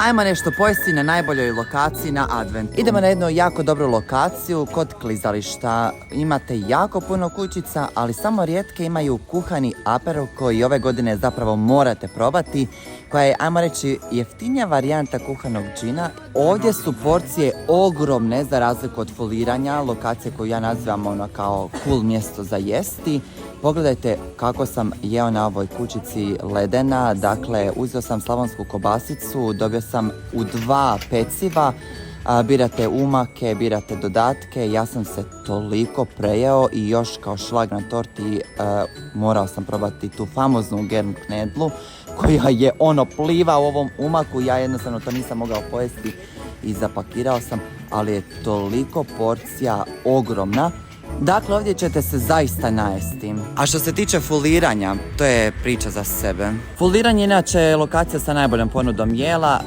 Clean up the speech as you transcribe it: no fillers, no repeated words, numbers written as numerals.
Ajmo nešto pojesti na najboljoj lokaciji na Adventu. Idemo na jednu jako dobru lokaciju kod klizališta. Imate jako puno kućica, ali samo rijetke imaju kuhani apero koji ove godine zapravo morate probati, koja je, ajmo reći, jeftinija varijanta kuhanog džina. Ovdje su porcije ogromne za razliku od foliranja, lokacije koju ja nazivam ono kao cool mjesto za jesti. Pogledajte kako sam jeo na ovoj kućici ledena, dakle uzeo sam slavonsku kobasicu, dobio sam u 2 peciva, birate umake, birate dodatke, ja sam se toliko prejeo i još kao šlag na torti morao sam probati tu famoznu germknedlu koja je pliva u ovom umaku, ja jednostavno to nisam mogao pojesti i zapakirao sam, ali je toliko porcija ogromna. Dakle, ovdje ćete se zaista najesti. A što se tiče fuliranja, to je priča za sebe. Fuliranje inače je lokacija sa najboljom ponudom jela.